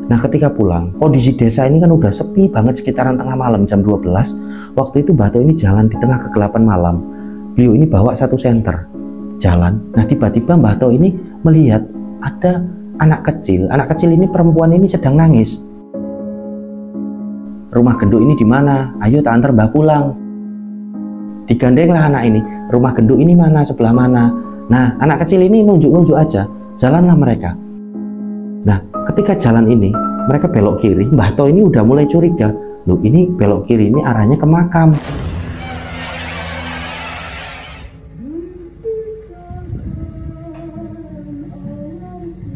Nah ketika pulang, kondisi desa ini kan udah sepi banget sekitaran tengah malam jam 12. Waktu itu Mbah To ini jalan di tengah kegelapan malam. Beliau ini bawa satu senter jalan. Nah tiba-tiba Mbah To ini melihat ada anak kecil. Anak kecil ini, perempuan ini sedang nangis. Rumah genduk ini di mana? Ayo tak antar Mbah pulang. Digandenglah anak ini. Rumah genduk ini mana? Sebelah mana? Nah anak kecil ini nunjuk-nunjuk aja. Jalanlah mereka. Nah ketika jalan ini mereka belok kiri, Mbah To ini udah mulai curiga. Loh ini belok kiri ini arahnya ke makam.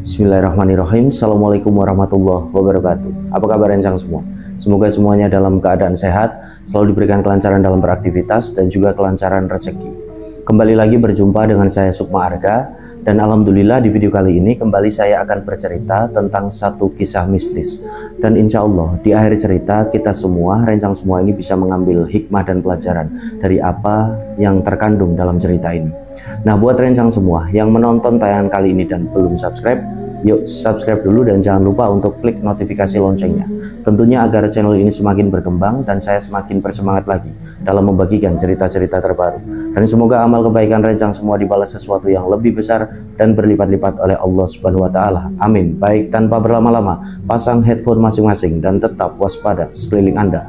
Bismillahirrahmanirrahim. Assalamualaikum warahmatullahi wabarakatuh. Apa kabar rencang semua? Semoga semuanya dalam keadaan sehat, selalu diberikan kelancaran dalam beraktivitas dan juga kelancaran rezeki. Kembali lagi berjumpa dengan saya Sukma Arga, dan alhamdulillah di video kali ini kembali saya akan bercerita tentang satu kisah mistis. Dan insya Allah di akhir cerita kita semua, rencang semua ini bisa mengambil hikmah dan pelajaran dari apa yang terkandung dalam cerita ini. Nah buat rencang semua yang menonton tayangan kali ini dan belum subscribe, yuk subscribe dulu dan jangan lupa untuk klik notifikasi loncengnya. Tentunya agar channel ini semakin berkembang dan saya semakin bersemangat lagi dalam membagikan cerita-cerita terbaru. Dan semoga amal kebaikan rencang semua dibalas sesuatu yang lebih besar dan berlipat-lipat oleh Allah Subhanahu wa Ta'ala. Amin. Baik, tanpa berlama-lama, pasang headphone masing-masing dan tetap waspada sekeliling Anda.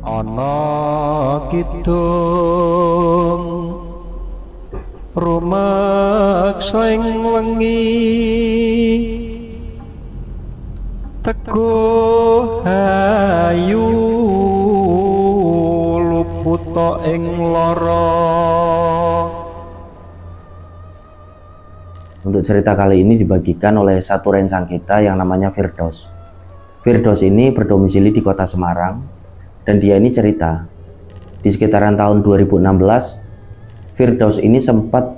Ana kidung rumaksa ing wengi teguh hayu luput ing lara. Untuk cerita kali ini dibagikan oleh satu rencang kita yang namanya Firdaus. Firdaus ini berdomisili di kota Semarang, dan dia ini cerita di sekitaran tahun 2016 Firdaus ini sempat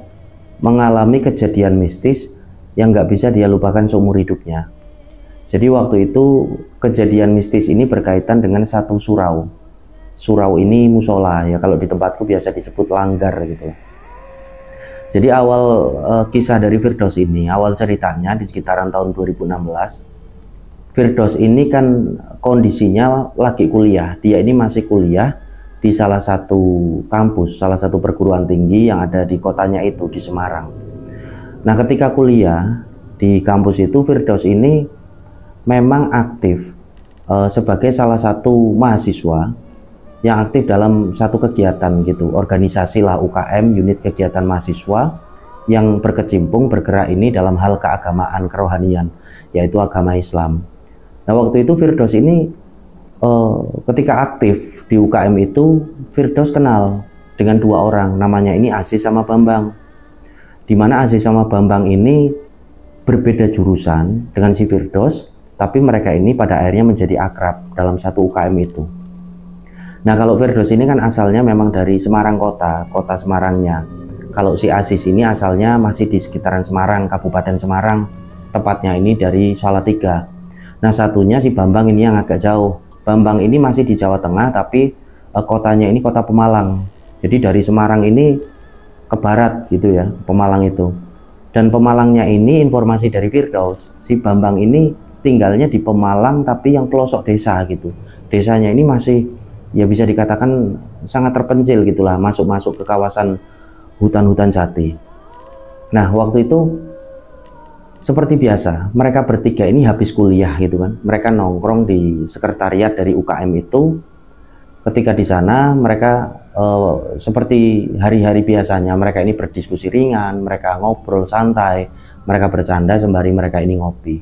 mengalami kejadian mistis yang nggak bisa dia lupakan seumur hidupnya. Jadi waktu itu kejadian mistis ini berkaitan dengan satu surau. Surau ini musola ya, kalau di tempatku biasa disebut langgar gitu. Jadi awal kisah dari Firdaus ini, awal ceritanya di sekitaran tahun 2016, Firdaus ini kan kondisinya lagi kuliah. Dia ini masih kuliah di salah satu kampus, salah satu perguruan tinggi yang ada di kotanya itu, di Semarang. Nah ketika kuliah di kampus itu, Firdaus ini memang aktif sebagai salah satu mahasiswa yang aktif dalam satu kegiatan gitu, organisasi lah UKM, unit kegiatan mahasiswa yang berkecimpung bergerak ini dalam hal keagamaan kerohanian, yaitu agama Islam. Nah waktu itu Firdaus ini ketika aktif di UKM itu, Firdaus kenal dengan dua orang, namanya ini Aziz sama Bambang. Dimana Aziz sama Bambang ini berbeda jurusan dengan si Firdaus, tapi mereka ini pada akhirnya menjadi akrab dalam satu UKM itu. Nah kalau Firdaus ini kan asalnya memang dari Semarang kota Semarangnya. Kalau si Aziz ini asalnya masih di sekitaran Semarang, Kabupaten Semarang, tepatnya ini dari Salatiga. Nah satunya si Bambang ini yang agak jauh. Bambang ini masih di Jawa Tengah, tapi kotanya ini kota Pemalang. Jadi dari Semarang ini ke barat gitu ya, Pemalang itu. Dan Pemalangnya ini, informasi dari Firdaus, si Bambang ini tinggalnya di Pemalang tapi yang pelosok desa gitu. Desanya ini masih ya bisa dikatakan sangat terpencil gitulah, masuk ke kawasan hutan-hutan jati. Nah waktu itu seperti biasa, mereka bertiga ini habis kuliah gitu kan. Mereka nongkrong di sekretariat dari UKM itu. Ketika di sana mereka seperti hari-hari biasanya, mereka ini berdiskusi ringan, mereka ngobrol santai, mereka bercanda sembari mereka ini ngopi.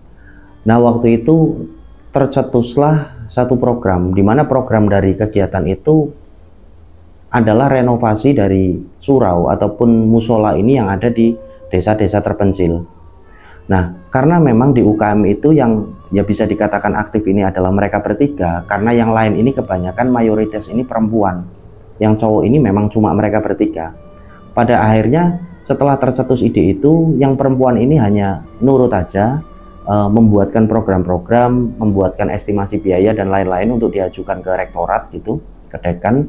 Nah waktu itu tercetuslah satu program, di mana program dari kegiatan itu adalah renovasi dari surau ataupun musola ini yang ada di desa-desa terpencil. Nah, karena memang di UKM itu yang ya bisa dikatakan aktif ini adalah mereka bertiga, karena yang lain ini kebanyakan mayoritas ini perempuan. Yang cowok ini memang cuma mereka bertiga. Pada akhirnya setelah tercetus ide itu, yang perempuan ini hanya nurut aja, membuatkan program-program, membuatkan estimasi biaya dan lain-lain untuk diajukan ke rektorat gitu, ke dekan.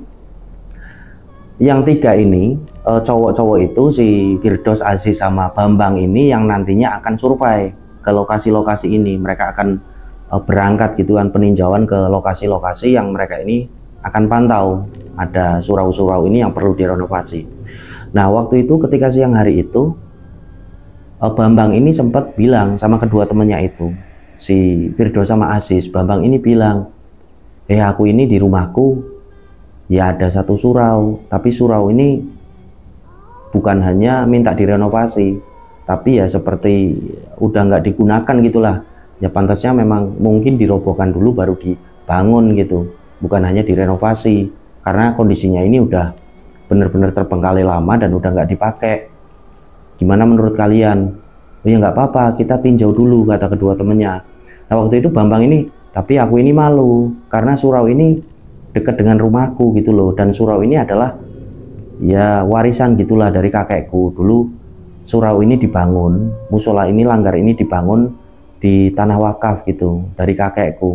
Yang tiga ini, cowok-cowok itu si Firdaus, Aziz sama Bambang ini yang nantinya akan survei ke ke lokasi-lokasi ini. Mereka akan berangkat gitu kan, peninjauan ke lokasi-lokasi yang mereka ini akan pantau. Ada surau-surau ini yang perlu direnovasi. Nah, waktu itu ketika siang hari itu Bambang ini sempat bilang sama kedua temannya itu, si Firdaus sama Aziz. Bambang ini bilang, aku ini di rumahku ya ada satu surau, tapi surau ini bukan hanya minta direnovasi, tapi ya seperti udah nggak digunakan gitulah. Ya pantasnya memang mungkin dirobohkan dulu baru dibangun gitu, bukan hanya direnovasi, karena kondisinya ini udah benar-benar terbengkalai lama dan udah nggak dipakai. Gimana menurut kalian? Oh ya nggak apa-apa, kita tinjau dulu, kata kedua temennya. Nah waktu itu Bambang ini, tapi aku ini malu karena surau ini dekat dengan rumahku gitu loh, dan surau ini adalah ya warisan gitulah dari kakekku. Dulu surau ini dibangun, musola ini, langgar ini dibangun di tanah wakaf gitu dari kakekku.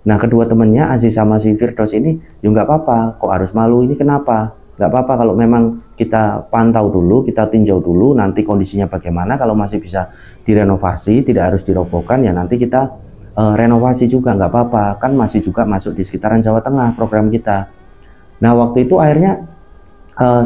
Nah kedua temennya Aziz sama si Firdaus ini, ya nggak apa-apa, kok harus malu, ini kenapa? Nggak apa-apa kalau memang kita pantau dulu, kita tinjau dulu, nanti kondisinya bagaimana, kalau masih bisa direnovasi, tidak harus dirobohkan, ya nanti kita renovasi juga, nggak apa-apa, kan masih juga masuk di sekitaran Jawa Tengah program kita. Nah waktu itu akhirnya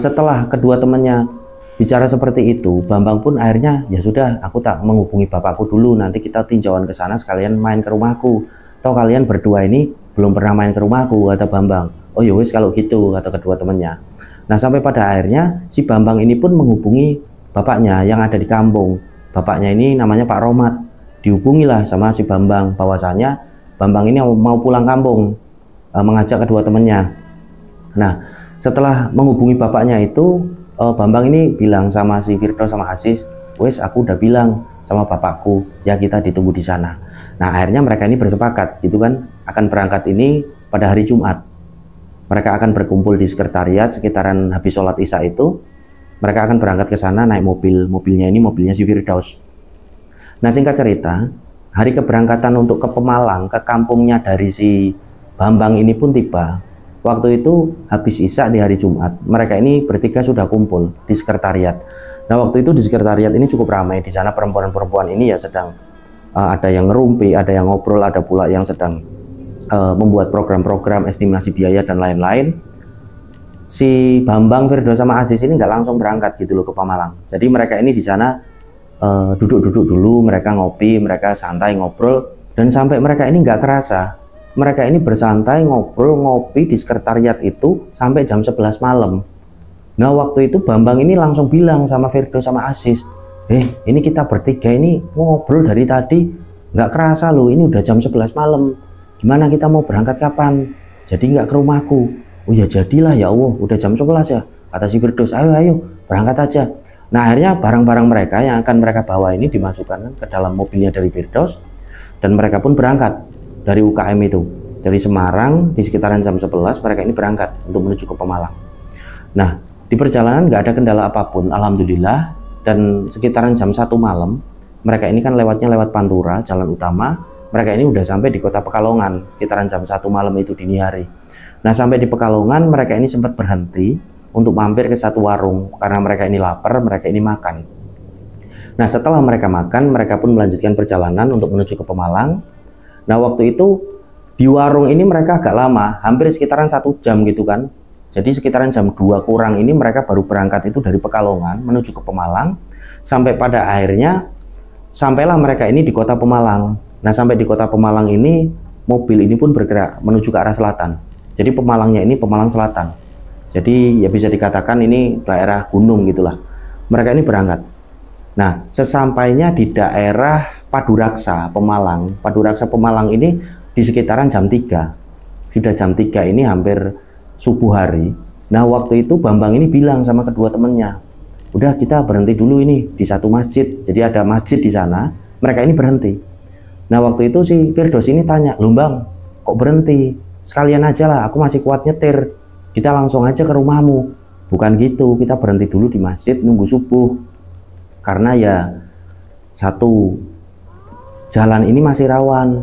setelah kedua temannya bicara seperti itu, Bambang pun akhirnya ya sudah, aku tak menghubungi bapakku dulu, nanti kita tinjauan ke sana sekalian main ke rumahku. Toh kalian berdua ini belum pernah main ke rumahku, kata Bambang. Oh yowis kalau gitu, kata kedua temannya. Nah sampai pada akhirnya si Bambang ini pun menghubungi bapaknya yang ada di kampung. Bapaknya ini namanya Pak Romat. Dihubungilah sama si Bambang bahwasanya Bambang ini mau pulang kampung, mengajak kedua temannya. Nah setelah menghubungi bapaknya itu, Bambang ini bilang sama si Firdaus sama Aziz, wes aku udah bilang sama bapakku, ya kita ditunggu di sana. Nah akhirnya mereka ini bersepakat gitu kan, akan berangkat ini pada hari Jumat. Mereka akan berkumpul di sekretariat sekitaran habis sholat isya itu. Mereka akan berangkat ke sana naik mobil. Mobilnya ini mobilnya si Firdaus. Nah singkat cerita, hari keberangkatan untuk ke Pemalang, ke kampungnya dari si Bambang ini pun tiba. Waktu itu habis isya di hari Jumat, mereka ini bertiga sudah kumpul di sekretariat. Nah waktu itu di sekretariat ini cukup ramai. Di sana perempuan-perempuan ini ya sedang ada yang ngerumpi, ada yang ngobrol, ada pula yang sedang membuat program-program estimasi biaya dan lain-lain. Si Bambang, Firdaus sama Aziz ini nggak langsung berangkat gitu loh ke Pemalang. Jadi mereka ini di sana duduk-duduk dulu, mereka ngopi, mereka santai ngobrol, dan sampai mereka ini nggak kerasa, mereka ini bersantai ngobrol ngopi di sekretariat itu sampai jam 11 malam. Nah waktu itu Bambang ini langsung bilang sama Firdaus sama Aziz, ini kita bertiga ini ngobrol dari tadi nggak kerasa loh, ini udah jam 11 malam. Gimana kita mau berangkat kapan? Jadi nggak ke rumahku. Oh ya jadilah ya Allah, udah jam 11 ya, kata si Firdaus. Ayo berangkat aja. Nah akhirnya barang-barang mereka yang akan mereka bawa ini dimasukkan ke dalam mobilnya dari Firdaus, dan mereka pun berangkat dari UKM itu, dari Semarang. Di sekitaran jam 11 mereka ini berangkat untuk menuju ke Pemalang. Nah di perjalanan nggak ada kendala apapun, alhamdulillah. Dan sekitaran jam 1 malam mereka ini kan lewatnya lewat Pantura, jalan utama. Mereka ini udah sampai di kota Pekalongan sekitaran jam 1 malam itu dini hari. Nah sampai di Pekalongan mereka ini sempat berhenti untuk mampir ke satu warung karena mereka ini lapar, mereka ini makan. Nah setelah mereka makan, mereka pun melanjutkan perjalanan untuk menuju ke Pemalang. Nah waktu itu di warung ini mereka agak lama, hampir sekitaran 1 jam gitu kan. Jadi sekitaran jam 2 kurang ini mereka baru berangkat itu dari Pekalongan menuju ke Pemalang. Sampai pada akhirnya sampailah mereka ini di kota Pemalang. Nah sampai di kota Pemalang ini mobil ini pun bergerak menuju ke arah selatan. Jadi Pemalangnya ini Pemalang Selatan. Jadi ya bisa dikatakan ini daerah gunung gitulah. Mereka ini berangkat. Nah sesampainya di daerah Paduraksa Pemalang. Paduraksa Pemalang ini di sekitaran jam 3. Sudah jam 3 ini hampir subuh hari. Nah waktu itu Bambang ini bilang sama kedua temannya, udah kita berhenti dulu ini di satu masjid. Jadi ada masjid di sana. Mereka ini berhenti. Nah waktu itu si Firdaus ini tanya, "Loh Bang, kok berhenti? Sekalian aja lah, aku masih kuat nyetir. Kita langsung aja ke rumahmu." Bukan gitu, kita berhenti dulu di masjid nunggu subuh. Karena ya satu, jalan ini masih rawan.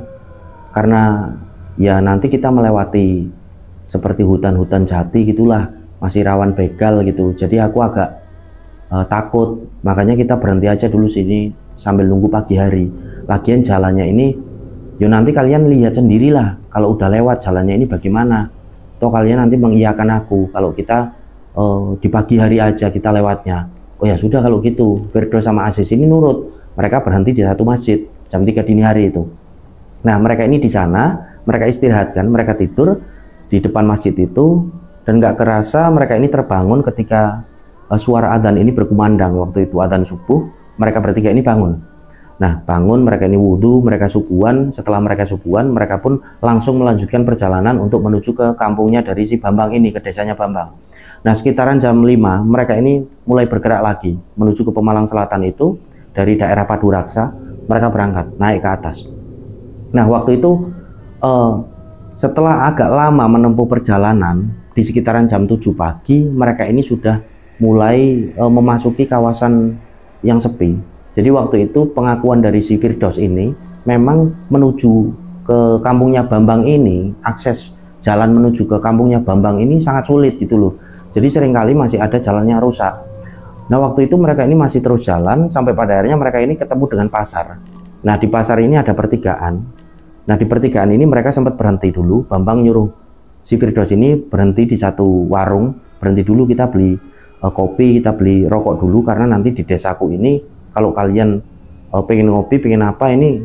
Karena ya nanti kita melewati seperti hutan-hutan jati gitulah, masih rawan begal gitu. Jadi aku agak takut, makanya kita berhenti aja dulu sini sambil nunggu pagi hari. Lagian jalannya ini, yo nanti kalian lihat sendirilah kalau udah lewat jalannya ini bagaimana. Toh kalian nanti mengiyakan aku kalau kita di pagi hari aja kita lewatnya. Oh ya sudah kalau gitu. Firdaus sama Aziz ini nurut. Mereka berhenti di satu masjid jam 3 dini hari itu. Nah mereka ini di sana, mereka istirahatkan, mereka tidur di depan masjid itu, dan nggak kerasa mereka ini terbangun ketika suara adzan ini berkumandang. Waktu itu adzan subuh, mereka bertiga ini bangun. Nah bangun, mereka ini wudhu, mereka subuhan. Setelah mereka subuhan, mereka pun langsung melanjutkan perjalanan untuk menuju ke kampungnya dari si Bambang ini, ke desanya Bambang. Nah sekitaran jam 5 mereka ini mulai bergerak lagi menuju ke Pemalang Selatan itu. Dari daerah Paduraksa mereka berangkat naik ke atas. Nah waktu itu setelah agak lama menempuh perjalanan, di sekitaran jam 7 pagi mereka ini sudah mulai memasuki kawasan yang sepi. Jadi waktu itu pengakuan dari si Firdaus ini memang menuju ke kampungnya Bambang ini, akses jalan menuju ke kampungnya Bambang ini sangat sulit gitu loh. Jadi seringkali masih ada jalannya rusak. Nah waktu itu mereka ini masih terus jalan sampai pada akhirnya mereka ini ketemu dengan pasar. Nah di pasar ini ada pertigaan. Nah di pertigaan ini mereka sempat berhenti dulu. Bambang nyuruh si Firdaus ini berhenti di satu warung, berhenti dulu, kita beli kopi, kita beli rokok dulu, karena nanti di desaku ini kalau kalian pengen ngopi, pengen apa ini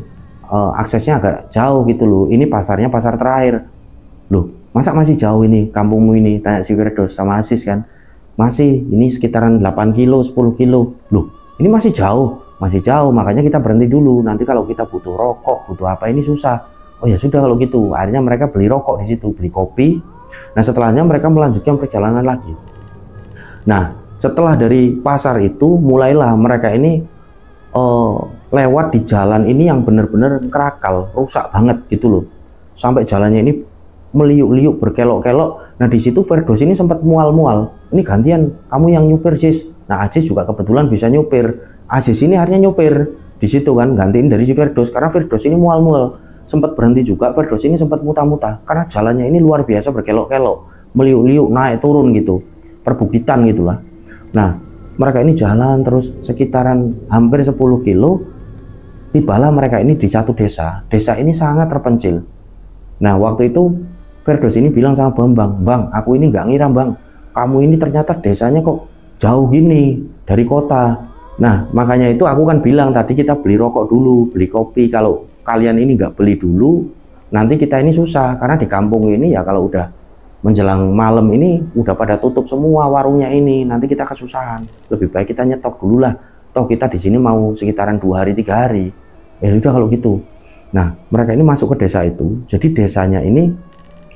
aksesnya agak jauh gitu loh. Ini pasarnya pasar terakhir. Loh, masa masih jauh ini kampungmu ini? Tanya si Firdaus sama Aziz kan. Masih, ini sekitaran 8 kilo, 10 kilo. Loh, ini masih jauh. Masih jauh, makanya kita berhenti dulu. Nanti kalau kita butuh rokok, butuh apa ini susah. Oh ya sudah kalau gitu. Akhirnya mereka beli rokok di situ, beli kopi. Nah, setelahnya mereka melanjutkan perjalanan lagi. Nah, setelah dari pasar itu mulailah mereka ini lewat di jalan ini yang benar-benar kerakal, rusak banget gitu loh. Sampai jalannya ini meliuk-liuk, berkelok-kelok. Nah di situ Firdaus ini sempat mual-mual. Ini gantian, kamu yang nyupir Sis. Nah Aziz juga kebetulan bisa nyupir. Aziz ini akhirnya nyupir di situ kan, gantiin dari si Firdaus karena Firdaus ini mual-mual. Sempat berhenti juga, Firdaus ini sempat muta-muta karena jalannya ini luar biasa berkelok-kelok, meliuk-liuk, naik turun gitu, perbukitan gitulah. Nah mereka ini jalan terus sekitaran hampir 10 kilo. Tibalah mereka ini di satu desa. Desa ini sangat terpencil. Nah waktu itu Firdaus ini bilang sama Bambang, Bang, aku ini nggak ngira Bang, kamu ini ternyata desanya kok jauh gini dari kota. Nah makanya itu aku kan bilang tadi kita beli rokok dulu, beli kopi. Kalau kalian ini nggak beli dulu, nanti kita ini susah. Karena di kampung ini ya kalau udah menjelang malam ini udah pada tutup semua warungnya ini, nanti kita kesusahan. Lebih baik kita nyetok dulu lah. Toh kita di sini mau sekitaran 2 hari 3 hari. Ya sudah kalau gitu. Nah mereka ini masuk ke desa itu. Jadi desanya ini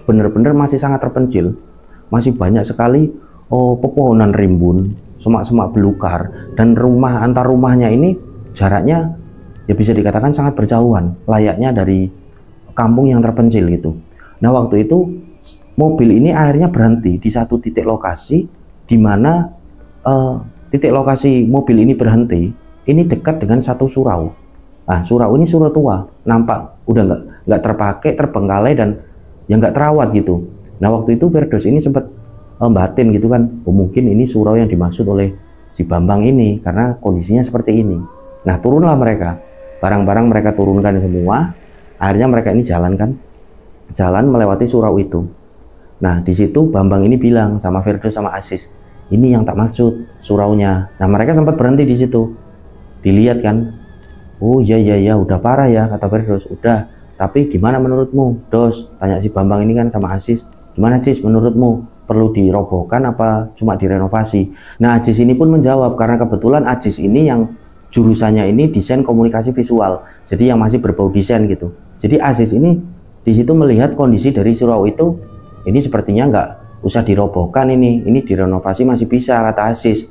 benar-benar masih sangat terpencil, masih banyak sekali pepohonan rimbun, semak-semak belukar, dan rumah antar rumahnya ini jaraknya ya bisa dikatakan sangat berjauhan, layaknya dari kampung yang terpencil gitu. Nah waktu itu mobil ini akhirnya berhenti di satu titik lokasi, di mana titik lokasi mobil ini berhenti ini dekat dengan satu surau. Nah surau ini surau tua, nampak udah nggak terpakai, terbengkalai, dan yang nggak terawat gitu. Nah waktu itu Firdaus ini sempat batin gitu kan, oh, mungkin ini surau yang dimaksud oleh si Bambang ini karena kondisinya seperti ini. Nah turunlah mereka, barang-barang mereka turunkan semua. Akhirnya mereka ini jalan melewati surau itu. Nah di situ Bambang ini bilang sama Firdaus sama Aziz, ini yang tak maksud suraunya. Nah mereka sempat berhenti di situ, dilihat kan, oh iya udah parah ya, kata Firdaus. Udah, tapi gimana menurutmu Dos? Tanya si Bambang ini kan sama Aziz, gimana Aziz menurutmu, perlu dirobohkan apa cuma direnovasi? Nah Aziz ini pun menjawab, karena kebetulan Aziz ini yang jurusannya ini desain komunikasi visual, jadi yang masih berbau desain gitu. Jadi Aziz ini di situ melihat kondisi dari surau itu, ini sepertinya nggak usah dirobohkan, ini direnovasi masih bisa, kata Aziz.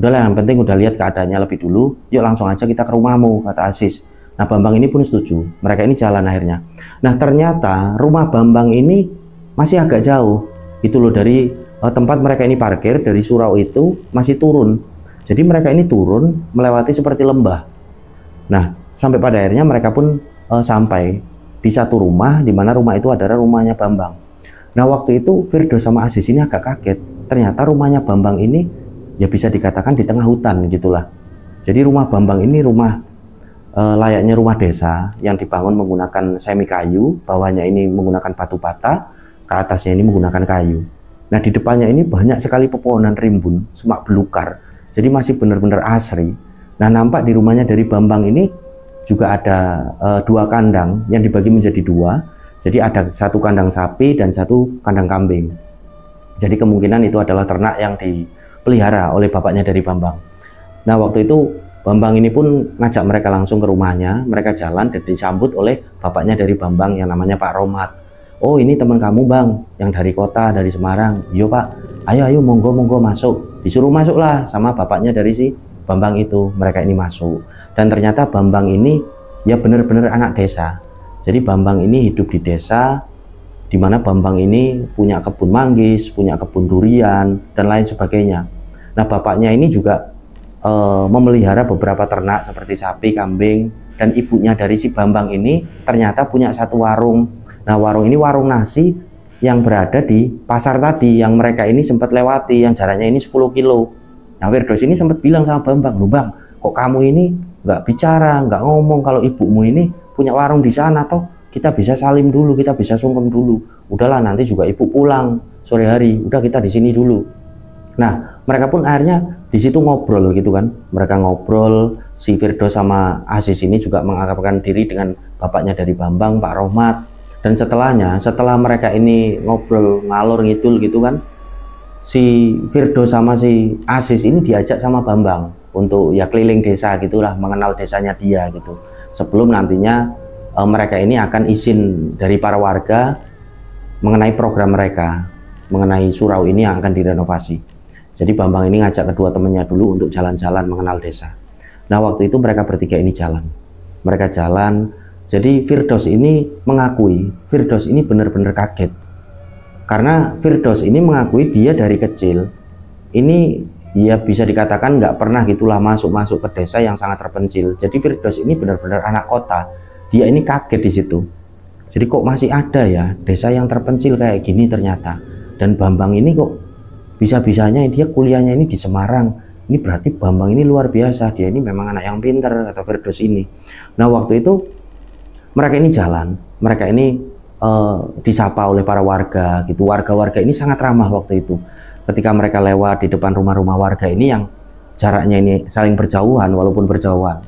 Udahlah, yang penting udah lihat keadaannya lebih dulu, yuk langsung aja kita ke rumahmu, kata Aziz. Nah Bambang ini pun setuju, mereka ini jalan akhirnya. Nah ternyata rumah Bambang ini masih agak jauh itu loh, dari tempat mereka ini parkir, dari surau itu masih turun. Jadi mereka ini turun melewati seperti lembah. Nah sampai pada akhirnya mereka pun sampai di satu rumah, di mana rumah itu adalah rumahnya Bambang. Nah waktu itu Firdaus sama Aziz ini agak kaget, ternyata rumahnya Bambang ini ya bisa dikatakan di tengah hutan gitulah. Jadi rumah Bambang ini rumah layaknya rumah desa yang dibangun menggunakan semi kayu, bawahnya ini menggunakan batu bata, ke atasnya ini menggunakan kayu. Nah, di depannya ini banyak sekali pepohonan rimbun, semak belukar, jadi masih benar-benar asri. Nah, nampak di rumahnya dari Bambang ini juga ada 2 kandang yang dibagi menjadi 2. Jadi ada 1 kandang sapi dan 1 kandang kambing. Jadi kemungkinan itu adalah ternak yang dipelihara oleh bapaknya dari Bambang. Nah, waktu itu Bambang ini pun ngajak mereka langsung ke rumahnya. Mereka jalan dan disambut oleh bapaknya dari Bambang yang namanya Pak Romat. Oh, ini teman kamu Bang, yang dari kota, dari Semarang. Iya Pak, ayo monggo masuk. Disuruh masuklah sama bapaknya dari si Bambang itu. Mereka ini masuk. Dan ternyata Bambang ini ya benar-benar anak desa. Jadi Bambang ini hidup di desa, di mana Bambang ini punya kebun manggis, punya kebun durian, dan lain sebagainya. Nah, bapaknya ini juga memelihara beberapa ternak seperti sapi, kambing, dan ibunya dari si Bambang ini ternyata punya 1 warung. Nah, warung ini warung nasi yang berada di pasar tadi yang mereka ini sempat lewati, yang jaraknya ini 10 kilo. Nah, Firdaus ini sempat bilang sama Bambang, "Loh Bang, kok kamu ini nggak bicara, nggak ngomong kalau ibumu ini punya warung di sana, toh kita bisa salim dulu, kita bisa sungkem dulu. Udahlah, nanti juga ibu pulang sore hari, udah kita di sini dulu." Nah, mereka pun akhirnya di situ ngobrol gitu kan. Mereka ngobrol, si Firdaus sama Aziz ini juga mengakrabkan diri dengan bapaknya dari Bambang, Pak Rohmat. Dan setelah mereka ini ngobrol ngalor ngidul gitu kan, si Firdaus sama si Aziz ini diajak sama Bambang untuk ya keliling desa gitulah, mengenal desanya dia gitu. Sebelum nantinya mereka ini akan izin dari para warga mengenai program mereka, mengenai surau ini yang akan direnovasi. Jadi Bambang ini ngajak kedua temannya dulu untuk jalan-jalan mengenal desa. Nah, waktu itu mereka bertiga ini jalan. Mereka jalan. Jadi Firdaus ini mengakui, Firdaus ini benar-benar kaget. Karena Firdaus ini mengakui dia dari kecil ini ya bisa dikatakan nggak pernah gitulah masuk ke desa yang sangat terpencil. Jadi Firdaus ini benar-benar anak kota. Dia ini kaget di situ. Jadi kok masih ada ya desa yang terpencil kayak gini ternyata. Dan Bambang ini kok bisa-bisanya dia kuliahnya ini di Semarang. Ini berarti Bambang ini luar biasa. Dia ini memang anak yang pintar, kata Firdaus ini. Nah, waktu itu mereka ini jalan. Mereka ini disapa oleh para warga gitu. Warga-warga ini sangat ramah waktu itu. Ketika mereka lewat di depan rumah-rumah warga ini yang jaraknya ini saling berjauhan, walaupun berjauhan,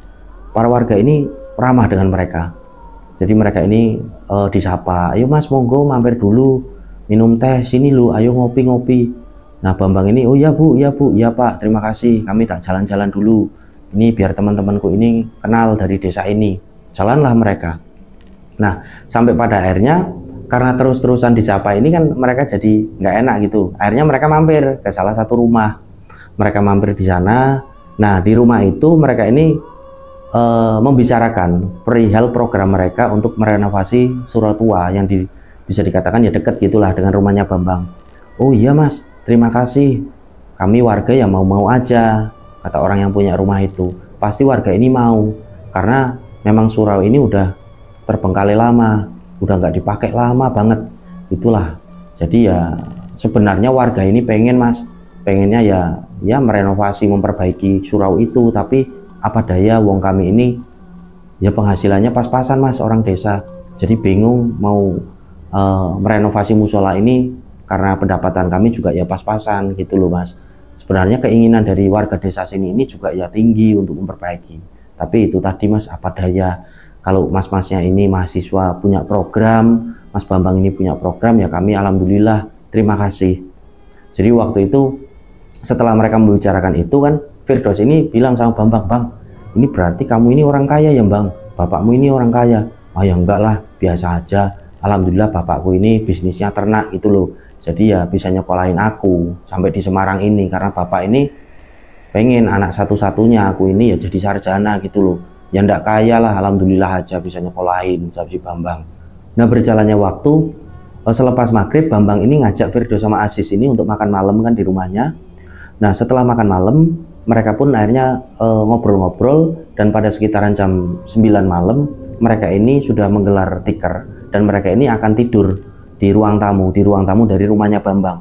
para warga ini ramah dengan mereka. Jadi mereka ini disapa, "Ayo Mas, monggo mampir dulu minum teh sini lu, ayo ngopi-ngopi." Nah, Bambang ini, "Oh iya Bu, iya Pak, terima kasih, kami tak jalan-jalan dulu. Ini biar teman-temanku ini kenal dari desa ini." Jalanlah mereka. Nah, sampai pada akhirnya karena terus-terusan disapa ini kan mereka jadi nggak enak gitu. Akhirnya mereka mampir ke salah satu rumah. Mereka mampir di sana. Nah, di rumah itu mereka ini membicarakan perihal program mereka untuk merenovasi surau tua yang bisa dikatakan ya dekat gitulah dengan rumahnya Bambang. "Oh iya Mas, terima kasih. Kami warga yang mau-mau aja," kata orang yang punya rumah itu. "Pasti warga ini mau, karena memang surau ini udah terbengkalai lama, udah nggak dipakai lama banget. Itulah. Jadi ya sebenarnya warga ini pengen Mas, pengennya ya merenovasi, memperbaiki surau itu, tapi apa daya wong kami ini ya penghasilannya pas-pasan Mas, orang desa. Jadi bingung mau merenovasi musola ini karena pendapatan kami juga ya pas-pasan gitu loh Mas. Sebenarnya keinginan dari warga desa sini ini juga ya tinggi untuk memperbaiki. Tapi itu tadi Mas, apa daya. Kalau mas-masnya ini mahasiswa punya program, Mas Bambang ini punya program, ya kami alhamdulillah terima kasih." Jadi waktu itu setelah mereka membicarakan itu kan, Firdaus ini bilang sama Bambang, "Bang, ini berarti kamu ini orang kaya ya Bang? Bapakmu ini orang kaya?" "Ah ya enggak lah, biasa aja. Alhamdulillah bapakku ini bisnisnya ternak gitu loh. Jadi ya bisa nyekolahin aku sampai di Semarang ini, karena bapak ini pengen anak satu-satunya aku ini ya jadi sarjana gitu loh. Ya ndak kaya lah, alhamdulillah aja bisa nyekolahin," jawab si Bambang. Nah, berjalannya waktu, selepas maghrib Bambang ini ngajak Firdaus sama Aziz ini untuk makan malam kan di rumahnya. Nah, setelah makan malam mereka pun akhirnya ngobrol-ngobrol, dan pada sekitaran jam 9 malam mereka ini sudah menggelar tikar dan mereka ini akan tidur di ruang tamu dari rumahnya Bambang.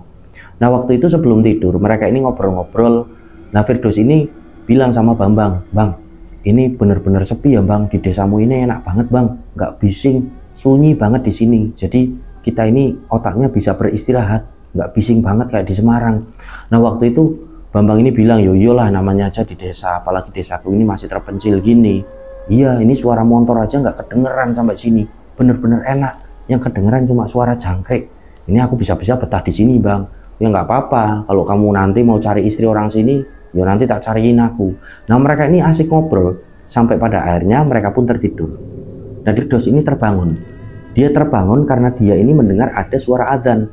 Nah, waktu itu sebelum tidur mereka ini ngobrol-ngobrol. Nah, Firdaus ini bilang sama Bambang, "Bang, ini bener-bener sepi ya bang, di desamu ini enak banget bang, nggak bising, sunyi banget di sini. Jadi kita ini otaknya bisa beristirahat, nggak bising banget kayak di Semarang. Nah waktu itu Bambang ini bilang, yo iyalah namanya aja di desa, apalagi desaku ini masih terpencil gini. Iya, ini suara motor aja nggak kedengeran sampai sini, bener-bener enak. Yang kedengeran cuma suara jangkrik. Ini aku bisa-bisa betah di sini bang. Ya nggak apa-apa, kalau kamu nanti mau cari istri orang sini, ya nanti tak cariin aku. Nah mereka ini asik ngobrol, sampai pada akhirnya mereka pun tertidur. Dan Firdaus ini terbangun. Dia terbangun karena dia ini mendengar ada suara adzan.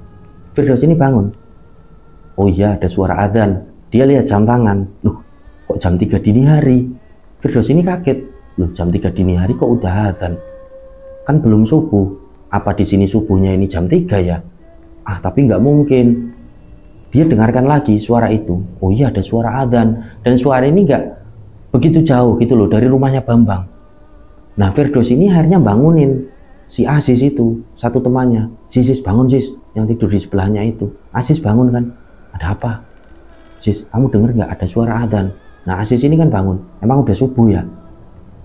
Firdaus ini bangun. Oh iya, ada suara adzan. Dia lihat jam tangan. Loh, kok jam 3 dini hari? Firdaus ini kaget. Loh, jam 3 dini hari kok udah adzan? Kan belum subuh. Apa di sini subuhnya ini jam 3 ya? Ah, tapi nggak mungkin. Dia dengarkan lagi suara itu. Oh iya, ada suara adzan. Dan suara ini nggak begitu jauh gitu loh dari rumahnya Bambang. Nah, Firdaus ini akhirnya bangunin si Aziz itu, satu temannya. Sis, bangun sis, yang tidur di sebelahnya itu. Aziz bangun kan, ada apa? Sis, kamu dengar nggak ada suara adzan? Nah Aziz ini kan bangun, emang udah subuh ya?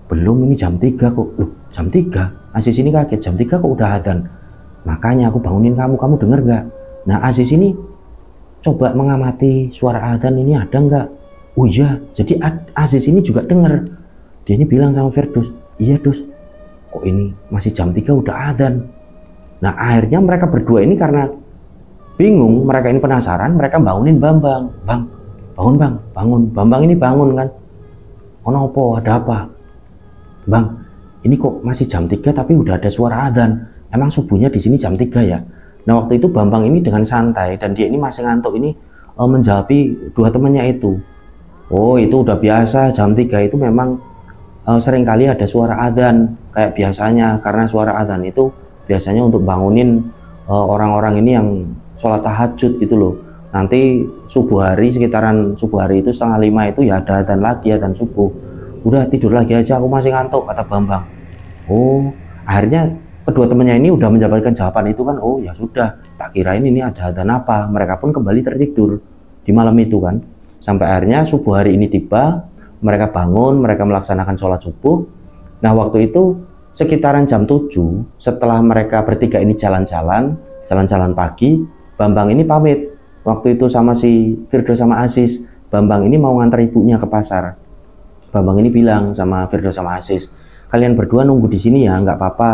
Belum, ini jam 3 kok. Loh, jam 3? Aziz ini kaget, jam 3 kok udah adzan? Makanya aku bangunin kamu dengar nggak? Nah Aziz ini coba mengamati suara adzan ini ada nggak? Oh iya, jadi Aziz ini juga dengar. Dia ini bilang sama Firdaus, iya Dus, kok ini masih jam 3 udah adzan? Nah akhirnya mereka berdua ini karena bingung, mereka ini penasaran, mereka bangunin Bambang. Bang, bangun bang, bangun. Bambang ini bangun kan. Oh nopo, ada apa? Bang, ini kok masih jam 3 tapi udah ada suara adzan. Emang subuhnya di sini jam 3 ya? Nah waktu itu Bambang ini dengan santai dan dia ini masih ngantuk ini menjawab dua temannya itu. Oh itu udah biasa, jam 3 itu memang seringkali ada suara adzan kayak biasanya, karena suara adzan itu biasanya untuk bangunin orang-orang ini yang sholat tahajud gitu loh. Nanti subuh hari, sekitaran subuh hari itu 4:30 itu ya ada adzan lagi, adzan subuh. Udah tidur lagi aja, aku masih ngantuk, kata Bambang. Oh, akhirnya kedua temannya ini udah menjawabkan jawaban itu kan. Oh ya sudah, tak kirain ini ada adzan apa. Mereka pun kembali tertidur di malam itu kan. Sampai akhirnya subuh hari ini tiba, mereka bangun, mereka melaksanakan sholat subuh. Nah waktu itu sekitaran jam 7 setelah mereka bertiga ini jalan-jalan pagi, Bambang ini pamit waktu itu sama si Firdaus sama Aziz. Bambang ini mau nganter ibunya ke pasar. Bambang ini bilang sama Firdaus sama Aziz, kalian berdua nunggu di sini ya, nggak apa-apa,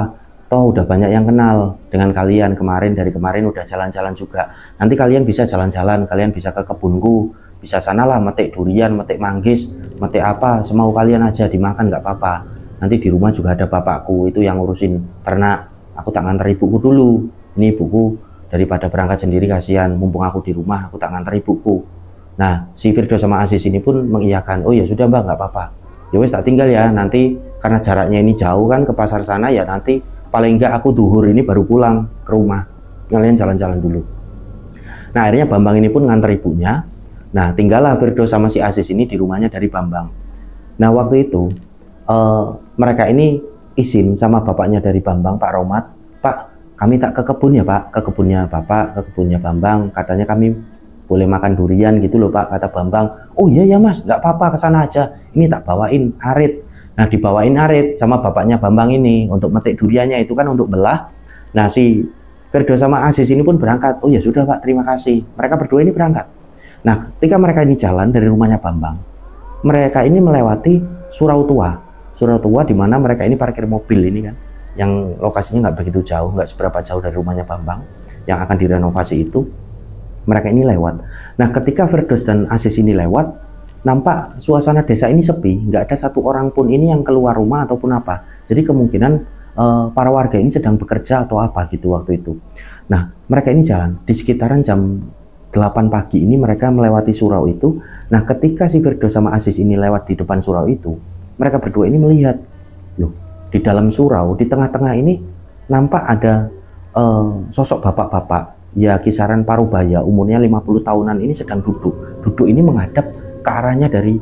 toh udah banyak yang kenal dengan kalian, dari kemarin udah jalan-jalan juga. Nanti kalian bisa jalan-jalan, kalian bisa ke kebunku, bisa sanalah metik durian, metik manggis, metik apa, semau kalian aja, dimakan nggak apa-apa. Nanti di rumah juga ada bapakku itu yang ngurusin ternak, aku tak nganter ibuku dulu. Ini ibuku, daripada berangkat sendiri kasihan, mumpung aku di rumah, aku tak nganter ibuku. Nah si Firdaus sama Aziz ini pun mengiyakan, oh ya sudah mbak, nggak apa-apa, ya wes tak tinggal ya, nanti karena jaraknya ini jauh kan ke pasar sana ya, nanti paling enggak aku duhur ini baru pulang ke rumah, kalian jalan-jalan dulu. Nah akhirnya Bambang ini pun nganter ibunya. Nah tinggallah Firdaus sama si Aziz ini di rumahnya dari Bambang. Nah waktu itu mereka ini izin sama bapaknya dari Bambang, Pak Romat. Pak, kami tak ke kebun ya Pak, ke kebunnya Bapak, ke kebunnya Bambang, katanya kami boleh makan durian gitu loh Pak, kata Bambang. Oh iya ya Mas, nggak apa-apa, kesana aja, ini tak bawain arit. Nah dibawain arit sama bapaknya Bambang ini untuk metik duriannya itu kan untuk belah. Nah si Firdaus sama Aziz ini pun berangkat. Oh ya sudah Pak, terima kasih. Mereka berdua ini berangkat. Nah ketika mereka ini jalan dari rumahnya Bambang, mereka ini melewati surau tua di mana mereka ini parkir mobil ini kan, yang lokasinya nggak begitu jauh, nggak seberapa jauh dari rumahnya Bambang yang akan direnovasi itu. Mereka ini lewat. Nah ketika Firdaus dan Aziz ini lewat, nampak suasana desa ini sepi, nggak ada satu orang pun ini yang keluar rumah ataupun apa. Jadi kemungkinan para warga ini sedang bekerja atau apa gitu waktu itu. Nah mereka ini jalan di sekitaran jam 8 pagi ini, mereka melewati surau itu. Nah ketika si Firdaus sama Aziz ini lewat di depan surau itu, mereka berdua ini melihat, loh di dalam surau di tengah-tengah ini nampak ada sosok bapak-bapak ya kisaran parubaya, umurnya 50 tahunan ini sedang duduk ini menghadap ke arahnya dari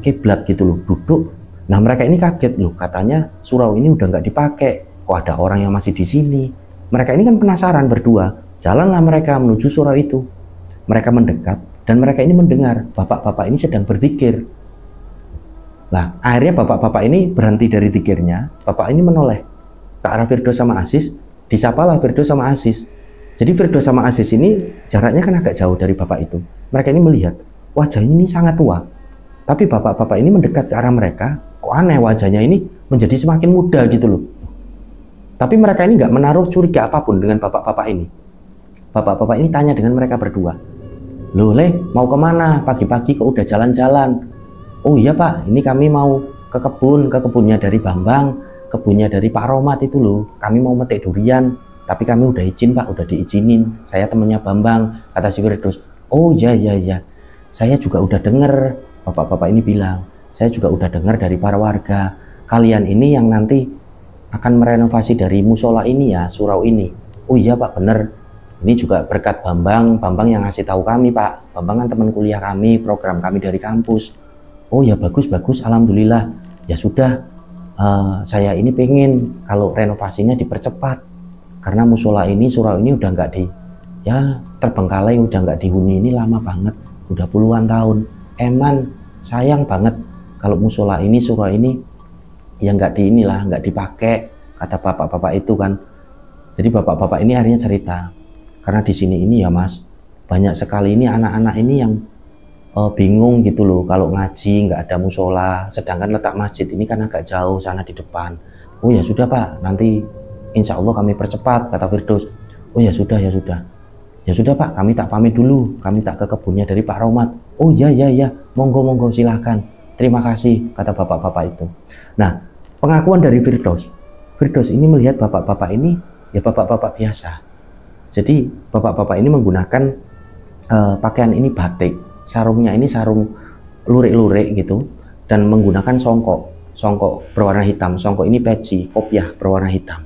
kiblat gitu loh, duduk. Nah mereka ini kaget, loh katanya surau ini udah nggak dipakai, kok ada orang yang masih di sini. Mereka ini kan penasaran berdua, jalanlah mereka menuju surau itu. Mereka mendekat dan mereka ini mendengar bapak-bapak ini sedang berzikir. Nah, akhirnya bapak-bapak ini berhenti dari zikirnya. Bapak ini menoleh ke arah Firdaus sama Aziz. Disapalah Firdaus sama Aziz. Jadi Firdaus sama Aziz ini jaraknya kan agak jauh dari bapak itu. Mereka ini melihat wajahnya ini sangat tua. Tapi bapak-bapak ini mendekat ke arah mereka. Kok aneh, wajahnya ini menjadi semakin muda gitu loh. Tapi mereka ini nggak menaruh curiga apapun dengan bapak-bapak ini. Bapak-bapak ini tanya dengan mereka berdua. Loh Le, mau kemana? Pagi-pagi kok udah jalan-jalan? Oh iya Pak, ini kami mau ke kebunnya dari Bambang, kebunnya dari Pak Romat itu loh. Kami mau metik durian, tapi kami udah izin Pak, udah diizinin. Saya temannya Bambang, kata si Firdaus. Oh iya, saya juga udah denger, bapak-bapak ini bilang, saya juga udah dengar dari para warga. Kalian ini yang nanti akan merenovasi dari musola ini ya, surau ini. Oh iya Pak, bener. Ini juga berkat Bambang yang ngasih tahu kami Pak. Bambang kan teman kuliah kami, program kami dari kampus. Oh ya bagus, alhamdulillah. Ya sudah, saya ini pengen kalau renovasinya dipercepat karena musola ini, surau ini udah nggak terbengkalai, udah nggak dihuni ini lama banget, udah puluhan tahun. Eman sayang banget kalau musola ini, surau ini yang nggak dipakai, kata bapak-bapak itu kan. Jadi bapak-bapak ini akhirnya cerita, karena di sini ini ya Mas, banyak sekali ini anak-anak ini yang bingung gitu loh kalau ngaji nggak ada musola, sedangkan letak masjid ini kan agak jauh sana di depan. Oh ya sudah Pak, nanti insya Allah kami percepat, kata Firdaus. Oh ya sudah Pak, kami tak pamit dulu, kami tak ke kebunnya dari Pak Romat. Oh ya, monggo silahkan, terima kasih, kata bapak-bapak itu. Nah, pengakuan dari Firdaus ini melihat bapak-bapak ini ya bapak-bapak biasa. Jadi bapak-bapak ini menggunakan pakaian ini batik, sarungnya ini sarung lurik-lurik gitu, dan menggunakan songkok berwarna hitam. Songkok ini peci, kopiah berwarna hitam.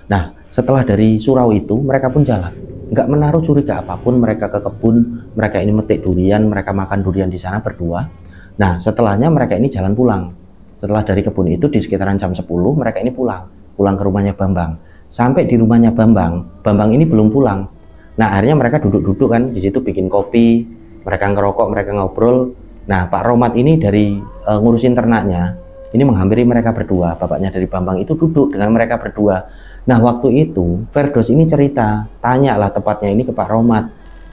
Nah, setelah dari surau itu mereka pun jalan, nggak menaruh curiga apapun. Mereka ke kebun, mereka ini metik durian, mereka makan durian di sana berdua. Nah, setelahnya mereka ini jalan pulang. Setelah dari kebun itu di sekitaran jam 10 mereka ini pulang ke rumahnya Bambang. Sampai di rumahnya Bambang ini belum pulang. Nah, akhirnya mereka duduk-duduk kan di situ bikin kopi, mereka ngerokok, mereka ngobrol. Nah, Pak Romat ini dari ngurusin ternaknya ini menghampiri mereka berdua. Bapaknya dari Bambang itu duduk dengan mereka berdua. Nah, waktu itu Firdaus ini cerita, tanya lah tepatnya ini ke Pak Romat.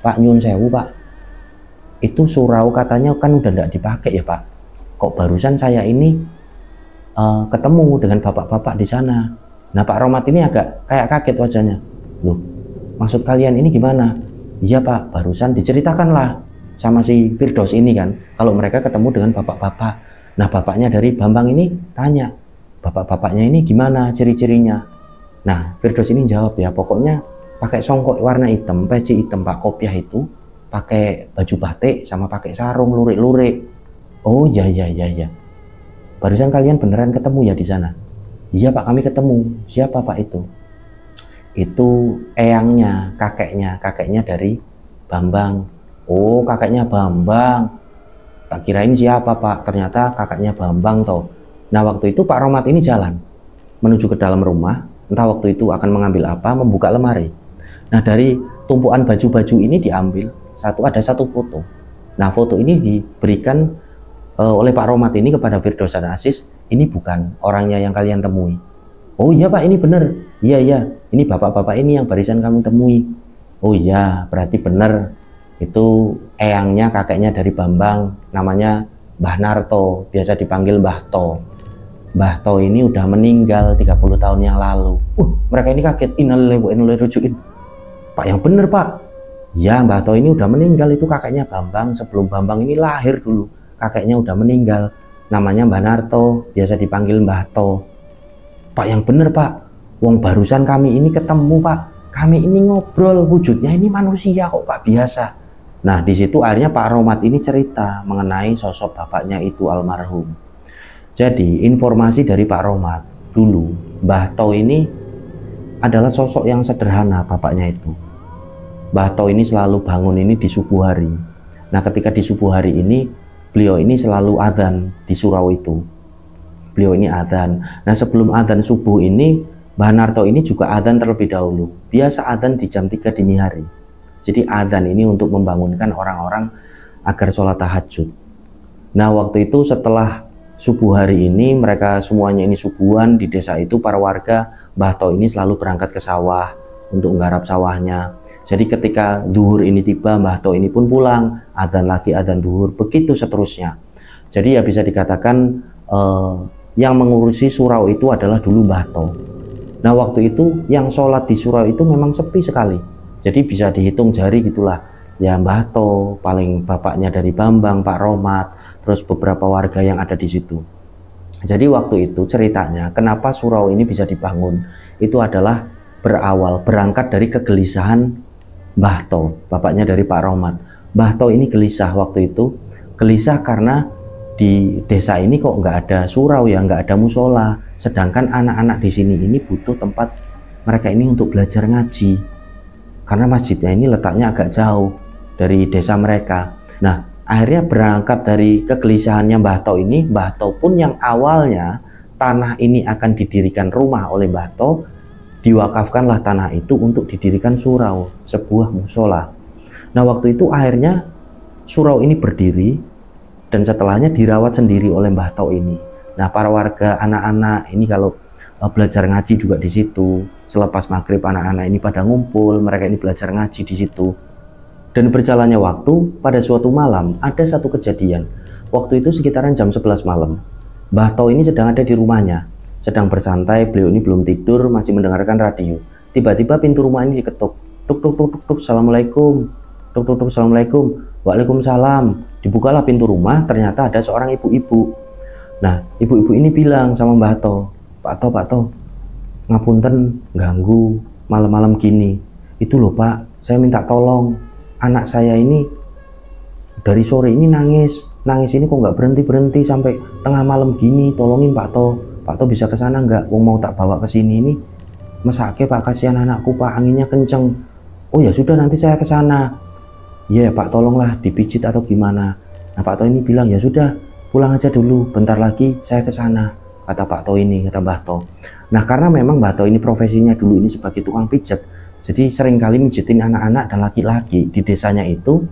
Pak nyun sewu Pak, itu surau katanya kan udah nggak dipakai ya Pak. Kok barusan saya ini ketemu dengan bapak-bapak di sana. Nah, Pak Romat ini agak kayak kaget wajahnya. Loh, maksud kalian ini gimana? Iya Pak, barusan diceritakan lah sama si Firdaus ini kan, kalau mereka ketemu dengan bapak-bapak. Nah, bapaknya dari Bambang ini tanya, bapak-bapaknya ini gimana ciri-cirinya? Nah, Firdaus ini jawab ya, pokoknya pakai songkok warna hitam, peci hitam Pak, kopiah itu, pakai baju batik sama pakai sarung lurik-lurik. Oh ya. Barusan kalian beneran ketemu ya di sana? Iya Pak, kami ketemu. Siapa Pak itu? Itu eyangnya, kakeknya dari Bambang. Oh, kakeknya Bambang. Tak kirain siapa Pak, ternyata kakaknya Bambang toh. Nah, waktu itu Pak Romat ini jalan menuju ke dalam rumah. Entah waktu itu akan mengambil apa, membuka lemari. Nah, dari tumpuan baju-baju ini diambil ada satu foto. Nah, foto ini diberikan oleh Pak Romat ini kepada Firdaus dan Aziz. Ini bukan orangnya yang kalian temui. Oh iya Pak, ini bener. Iya, ini bapak-bapak ini yang barisan kamu temui. Oh iya, berarti bener. Itu eyangnya, kakeknya dari Bambang, namanya Mbah Narto, biasa dipanggil Mbah To. Mbah To ini udah meninggal 30 tahun yang lalu. Mereka ini kaget, innalillahi wa inna ilaihi raji'un. Pak, yang bener Pak. Ya, Mbah To ini udah meninggal, itu kakeknya Bambang. Sebelum Bambang ini lahir dulu, kakeknya udah meninggal. Namanya Mbah Narto, biasa dipanggil Mbah To. Pak, yang bener Pak. Wong barusan kami ini ketemu Pak. Kami ini ngobrol, wujudnya ini manusia kok Pak, biasa. Nah, di situ akhirnya Pak Romat ini cerita mengenai sosok bapaknya itu almarhum. Jadi, informasi dari Pak Romat dulu, Mbah To ini adalah sosok yang sederhana bapaknya itu. Mbah To ini selalu bangun ini di subuh hari. Nah, ketika di subuh hari ini, beliau ini selalu adzan di surau itu. Beliau ini adzan. Nah, sebelum adzan subuh ini, Mbah Narto ini juga adzan terlebih dahulu. Biasa adzan di jam 3 dini hari. Jadi adzan ini untuk membangunkan orang-orang agar sholat tahajud. Nah, waktu itu setelah subuh hari ini mereka semuanya ini subuhan di desa itu, para warga Mbah To ini selalu berangkat ke sawah untuk menggarap sawahnya. Jadi ketika duhur ini tiba, Mbah To ini pun pulang, adzan lagi, adzan duhur, begitu seterusnya. Jadi ya bisa dikatakan yang mengurusi surau itu adalah dulu Mbah To. Nah waktu itu yang sholat di surau itu memang sepi sekali. Jadi bisa dihitung jari gitulah. Ya Mbah To, paling bapaknya dari Bambang, Pak Romat, terus beberapa warga yang ada di situ. Jadi waktu itu ceritanya kenapa surau ini bisa dibangun, itu adalah berangkat dari kegelisahan Mbah To, bapaknya dari Pak Romat. Mbah To ini gelisah waktu itu, gelisah karena di desa ini kok nggak ada surau ya, nggak ada musola, sedangkan anak-anak di sini ini butuh tempat mereka ini untuk belajar ngaji, karena masjidnya ini letaknya agak jauh dari desa mereka. Nah akhirnya berangkat dari kegelisahannya Mbah To ini, Mbah To pun yang awalnya tanah ini akan didirikan rumah oleh Mbah To, diwakafkanlah tanah itu untuk didirikan surau, sebuah musola. Nah waktu itu akhirnya surau ini berdiri dan setelahnya dirawat sendiri oleh Mbah To ini. Nah para warga anak-anak ini kalau belajar ngaji juga di situ. Selepas maghrib anak-anak ini pada ngumpul, mereka ini belajar ngaji di situ. Dan berjalannya waktu, pada suatu malam ada satu kejadian. Waktu itu sekitaran jam 11 malam. Mbah To ini sedang ada di rumahnya, sedang bersantai, beliau ini belum tidur, masih mendengarkan radio. Tiba-tiba pintu rumah ini diketuk. Tuk tuk tuk tuk tuk, assalamualaikum. Tuk tuk tuk, assalamualaikum. Waalaikumsalam. Dibukalah pintu rumah, ternyata ada seorang ibu-ibu. Nah, ibu-ibu ini bilang sama Mbah To, Pak To, ngapunten ganggu malam-malam gini. Itu loh Pak, saya minta tolong. Anak saya ini dari sore ini nangis ini kok nggak berhenti sampai tengah malam gini. Tolongin Pak To bisa ke sana nggak? Wong mau tak bawa ke sini ini. Mesake Pak, kasihan anakku Pak, anginnya kenceng. Oh ya sudah, nanti saya ke sana. Iya Pak, tolonglah dipijit atau gimana. Nah Pak To ini bilang ya sudah, pulang aja dulu, bentar lagi saya ke sana, kata Pak To ini, kata Mbah To. Nah karena memang Mbah To ini profesinya dulu ini sebagai tukang pijat, jadi sering kali mijitin anak-anak dan laki-laki di desanya itu.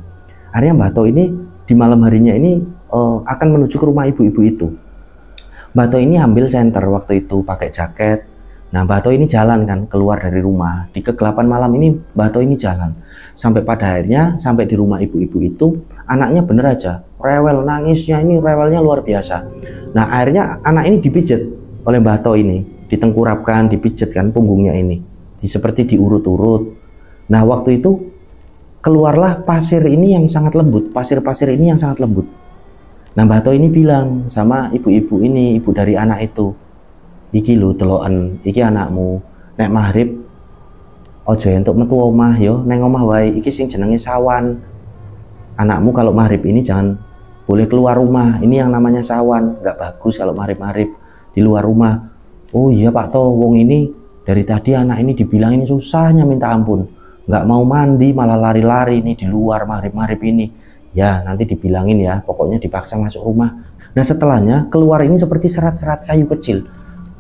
Akhirnya Mbah To ini di malam harinya ini akan menuju ke rumah ibu-ibu itu. Mbah To ini ambil senter waktu itu, pakai jaket. Nah Mbah To ini jalan kan keluar dari rumah. Di kegelapan malam ini Mbah To ini jalan. Sampai pada akhirnya sampai di rumah ibu-ibu itu, anaknya bener aja rewel, nangisnya ini rewelnya luar biasa. Nah akhirnya anak ini dipijat oleh Mbah To ini, ditengkurapkan, dipijat kan punggungnya ini, seperti diurut-urut. Nah waktu itu keluarlah pasir ini yang sangat lembut, pasir-pasir ini yang sangat lembut. Nah Mbah To ini bilang sama ibu-ibu ini, ibu dari anak itu, iki lho deloken, iki anakmu nek maghrib ojo entuk metu omah yo, neng omah wae, iki sing jenenge sawan. Anakmu kalau maghrib ini jangan boleh keluar rumah, ini yang namanya sawan, nggak bagus kalau maghrib di luar rumah. Oh iya Pak To, wong ini dari tadi anak ini dibilangin susahnya minta ampun, nggak mau mandi malah lari-lari nih di luar maghrib ini. Ya nanti dibilangin ya, pokoknya dipaksa masuk rumah. Nah setelahnya keluar ini seperti serat-serat kayu kecil.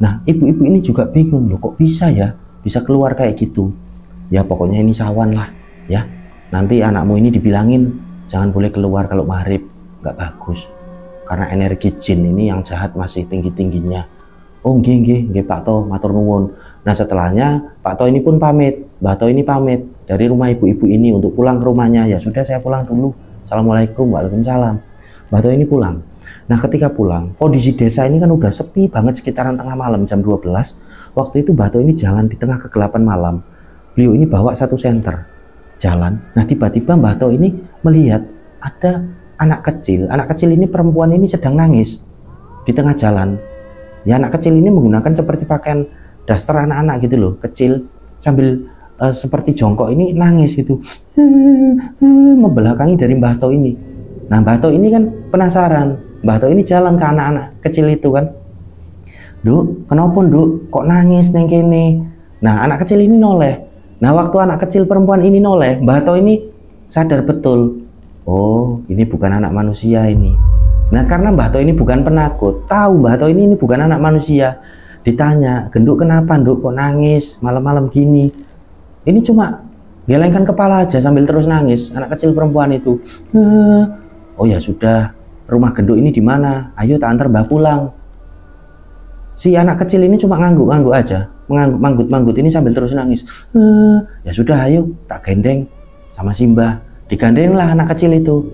Nah ibu-ibu ini juga bingung loh, kok bisa ya, bisa keluar kayak gitu. Ya pokoknya ini sawan lah ya, nanti anakmu ini dibilangin jangan boleh keluar kalau maghrib, nggak bagus karena energi jin ini yang jahat masih tinggi-tingginya. Oh nggih Pak To, matur nuwun. Nah setelahnya Pak To ini pun pamit, Mbah To ini pamit dari rumah ibu-ibu ini untuk pulang ke rumahnya. Ya sudah saya pulang dulu, assalamualaikum. Waalaikumsalam. Mbah To ini pulang. Nah ketika pulang, kondisi desa ini kan udah sepi banget, sekitaran tengah malam jam 12. Waktu itu Mbah To ini jalan di tengah kegelapan malam. Beliau ini bawa satu senter jalan. Nah tiba-tiba Mbah To ini melihat ada anak kecil ini perempuan ini sedang nangis di tengah jalan. Ya anak kecil ini menggunakan seperti pakaian daster anak-anak gitu loh, kecil, sambil seperti jongkok ini nangis gitu, membelakangi dari Mbah To ini. Nah Mbah To ini kan penasaran, Mbah To ini jalan ke anak-anak kecil itu kan, Duk, kenapa Duk, kok nangis neng kene? Nah anak kecil ini noleh. Nah waktu anak kecil perempuan ini noleh, Mbah To ini sadar betul, oh ini bukan anak manusia ini. Nah karena Mbah To ini bukan penakut, tahu Mbah To ini bukan anak manusia. Ditanya, Genduk kenapa Nduk kok nangis malam-malam gini? Ini cuma gelengkan kepala aja sambil terus nangis. Anak kecil perempuan itu, oh ya sudah, rumah genduk ini di mana? Ayo tak antar Mbah pulang. Si anak kecil ini cuma ngangguk-ngangguk aja, manggut-manggut ini sambil terus nangis. Ya sudah, ayo tak gendeng sama si Mbah. Digandeng lah anak kecil itu.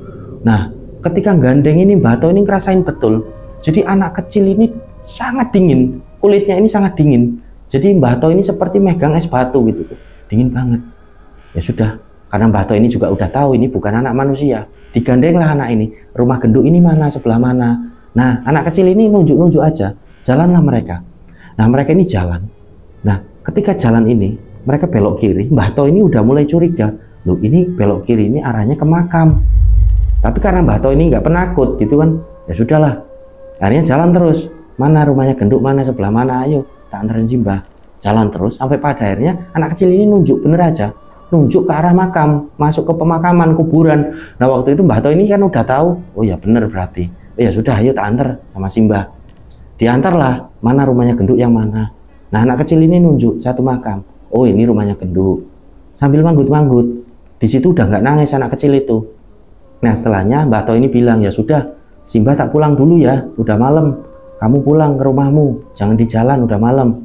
Nah, ketika gandeng ini Mbah To ini ngerasain betul. Jadi anak kecil ini sangat dingin, kulitnya ini sangat dingin. Jadi Mbah To ini seperti megang es batu gitu, dingin banget. Ya sudah, karena Mbah To ini juga udah tahu ini bukan anak manusia. Digandenglah anak ini, rumah genduk ini mana, sebelah mana. Nah, anak kecil ini nunjuk-nunjuk aja. Jalanlah mereka. Nah, mereka ini jalan. Nah, ketika jalan ini, mereka belok kiri. Mbah To ini udah mulai curiga. Loh, ini belok kiri ini arahnya ke makam. Tapi karena Mbah To ini nggak penakut gitu kan, ya sudahlah. Akhirnya jalan terus. Mana rumahnya genduk, mana sebelah mana, ayo tak anterin si Mbah. Jalan terus sampai pada akhirnya anak kecil ini nunjuk bener aja. Nunjuk ke arah makam, masuk ke pemakaman, kuburan. Nah, waktu itu Mbah To ini kan udah tahu. Oh ya bener berarti. Oh ya sudah, ayo tak anter sama si Mbah. Diantarlah, mana rumahnya genduk yang mana. Nah, anak kecil ini nunjuk satu makam. Oh, ini rumahnya genduk. Sambil manggut-manggut. Di situ udah nggak nangis anak kecil itu. Nah, setelahnya Mbah To ini bilang, ya sudah, si Mbah tak pulang dulu ya, udah malam. Kamu pulang ke rumahmu, jangan di jalan, udah malam.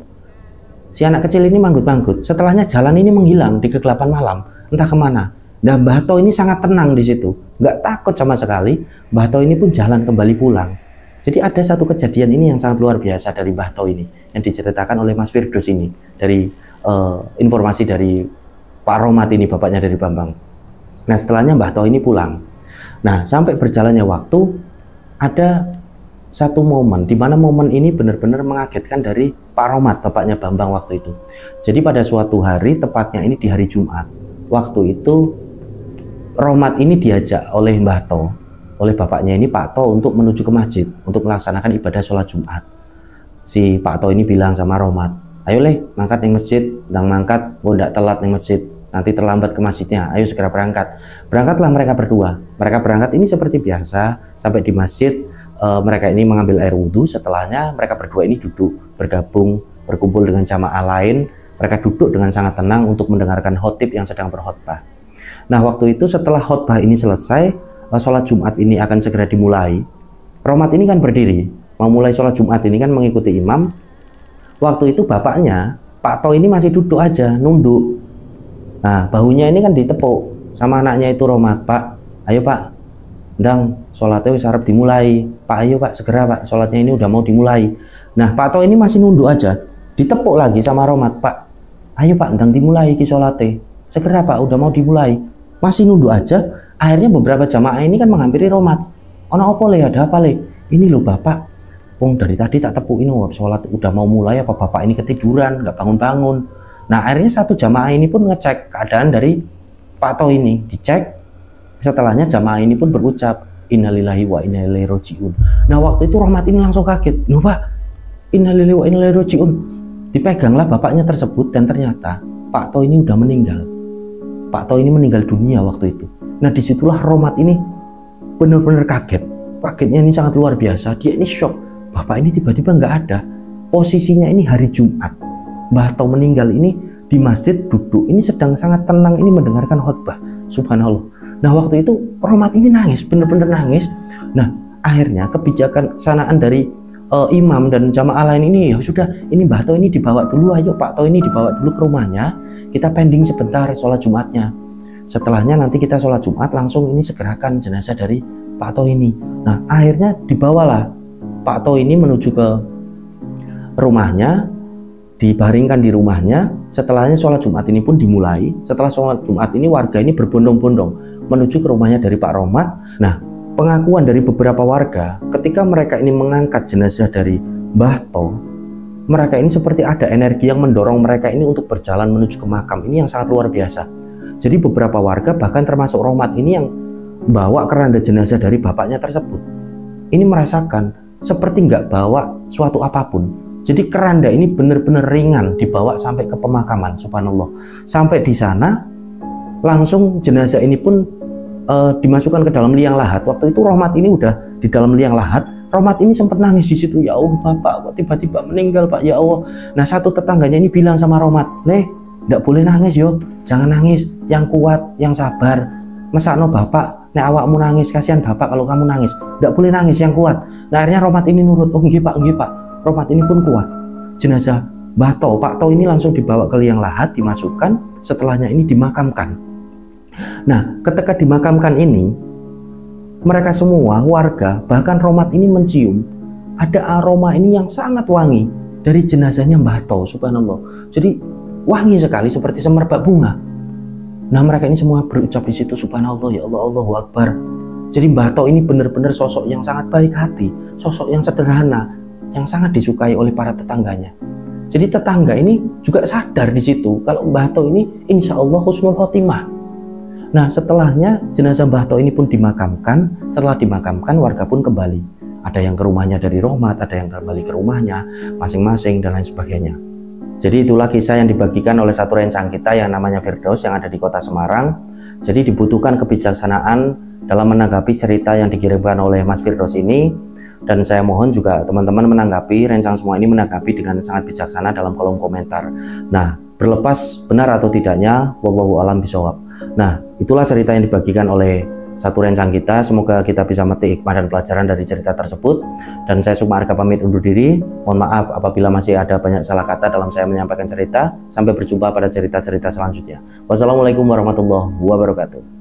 Si anak kecil ini manggut-manggut. Setelahnya jalan ini menghilang di kegelapan malam, entah kemana. Nah, Mbah To ini sangat tenang di situ, nggak takut sama sekali. Mbah To ini pun jalan kembali pulang. Jadi ada satu kejadian ini yang sangat luar biasa dari Mbah To ini, yang diceritakan oleh Mas Firdaus ini, dari informasi dari Pak Romat ini, bapaknya dari Bambang. Nah, setelahnya Mbah To ini pulang. Nah, sampai berjalannya waktu, ada satu momen, di mana momen ini benar-benar mengagetkan dari Pak Romat, bapaknya Bambang waktu itu. Jadi pada suatu hari, tepatnya ini di hari Jumat, waktu itu Romat ini diajak oleh Mbah To, oleh bapaknya ini Pak To untuk menuju ke masjid untuk melaksanakan ibadah sholat Jumat. Si Pak To ini bilang sama Romat, ayo leh mangkat di masjid, ndang mangkat, gue ndak telat di masjid, nanti terlambat ke masjidnya, ayo segera berangkat. Berangkatlah mereka berdua. Mereka berangkat ini seperti biasa, sampai di masjid mereka ini mengambil air wudhu. Setelahnya mereka berdua ini duduk bergabung, berkumpul dengan jamaah lain. Mereka duduk dengan sangat tenang untuk mendengarkan khotib yang sedang berkhotbah. Nah, waktu itu setelah khotbah ini selesai, sholat Jumat ini akan segera dimulai. Romat ini kan berdiri, mau mulai sholat Jumat ini kan mengikuti imam. Waktu itu bapaknya, Pak To ini masih duduk aja, nunduk. Nah, bahunya ini kan ditepuk sama anaknya itu Romat. Pak, ayo Pak, ndang sholatnya wis arep dimulai. Pak, ayo Pak, segera Pak, sholatnya ini udah mau dimulai. Nah, Pak To ini masih nunduk aja, ditepuk lagi sama Romat. Pak, ayo Pak, ndang dimulai ki sholatnya. Segera Pak, udah mau dimulai. Masih nunduk aja. Akhirnya beberapa jamaah ini kan menghampiri Romat. Ono apa le, ada apa le? Ini loh Bapak, wong dari tadi tak tepukin sholat udah mau mulai, apa Bapak ini ketiduran, nggak bangun-bangun. Nah, akhirnya satu jamaah ini pun ngecek keadaan dari Pak To ini. Dicek, setelahnya jamaah ini pun berucap, innalillahi wa inna ilaihi rajiun. Nah, waktu itu Romat ini langsung kaget. Loh Pak, innalillahi wa inna ilaihi rajiun. Dipeganglah bapaknya tersebut dan ternyata Pak To ini udah meninggal. Pak To ini meninggal dunia waktu itu. Nah, disitulah Romat ini benar-benar kaget. Kagetnya ini sangat luar biasa. Dia ini shock. Bapak ini tiba-tiba nggak ada. Posisinya ini hari Jumat. Mbah To meninggal ini di masjid duduk. Ini sedang sangat tenang ini mendengarkan khutbah. Subhanallah. Nah, waktu itu Romat ini nangis, benar-benar nangis. Nah, akhirnya kebijakan sanaan dari imam dan jamaah lain ini, ya sudah, ini Mbah To ini dibawa dulu, ayo Pak To ini dibawa dulu ke rumahnya. Kita pending sebentar sholat Jumatnya. Setelahnya nanti kita sholat Jumat langsung ini segerakan jenazah dari Pak To ini. Nah, akhirnya dibawalah Pak To ini menuju ke rumahnya, dibaringkan di rumahnya. Setelahnya sholat Jumat ini pun dimulai. Setelah sholat Jumat ini warga ini berbondong-bondong menuju ke rumahnya dari Pak Romat. Nah, pengakuan dari beberapa warga ketika mereka ini mengangkat jenazah dari Mbah To, mereka ini seperti ada energi yang mendorong mereka ini untuk berjalan menuju ke makam ini yang sangat luar biasa. Jadi beberapa warga bahkan termasuk Romat ini yang bawa keranda jenazah dari bapaknya tersebut ini merasakan seperti nggak bawa suatu apapun. Jadi keranda ini benar-benar ringan dibawa sampai ke pemakaman. Subhanallah. Sampai di sana langsung jenazah ini pun dimasukkan ke dalam liang lahat. Waktu itu Romat ini udah di dalam liang lahat. Romat ini sempat nangis di situ. Ya Allah, Bapak kok tiba-tiba meninggal Pak, ya Allah. Nah, satu tetangganya ini bilang sama Romat, ndak boleh nangis yo, jangan nangis, yang kuat, yang sabar. Mesakno Bapak nek awakmu nangis, kasihan bapak kalau kamu nangis, tidak boleh nangis, yang kuat. Nah, akhirnya Romat ini nurut, oh nggih pak, Romat ini pun kuat. Jenazah Mbah To, Pak To ini langsung dibawa ke liang lahat, dimasukkan, setelahnya ini dimakamkan. Nah, ketika dimakamkan ini, mereka semua warga, bahkan Romat ini mencium ada aroma ini yang sangat wangi dari jenazahnya Mbah To, subhanallah. Jadi wangi sekali seperti semerbak bunga. Nah, mereka ini semua berucap di situ, subhanallah, ya Allah, Allahu Akbar. Jadi Mbah To ini benar-benar sosok yang sangat baik hati, sosok yang sederhana, yang sangat disukai oleh para tetangganya. Jadi tetangga ini juga sadar di situ kalau Mbah To ini insya Allah husnul khotimah. Nah, setelahnya jenazah Mbah To ini pun dimakamkan. Setelah dimakamkan, warga pun kembali. Ada yang ke rumahnya dari Romat, ada yang kembali ke rumahnya masing-masing, dan lain sebagainya. Jadi itulah kisah yang dibagikan oleh satu rencang kita yang namanya Firdaus yang ada di kota Semarang. Jadi dibutuhkan kebijaksanaan dalam menanggapi cerita yang dikirimkan oleh Mas Firdaus ini. Dan saya mohon juga teman-teman menanggapi, rencang semua ini menanggapi dengan sangat bijaksana dalam kolom komentar. Nah, berlepas benar atau tidaknya, wallahu alam bishawab. Nah, itulah cerita yang dibagikan oleh satu rencang kita. Semoga kita bisa metik hikmah dan pelajaran dari cerita tersebut. Dan saya Sukma Arka pamit undur diri. Mohon maaf apabila masih ada banyak salah kata dalam saya menyampaikan cerita. Sampai berjumpa pada cerita-cerita selanjutnya. Wassalamualaikum warahmatullahi wabarakatuh.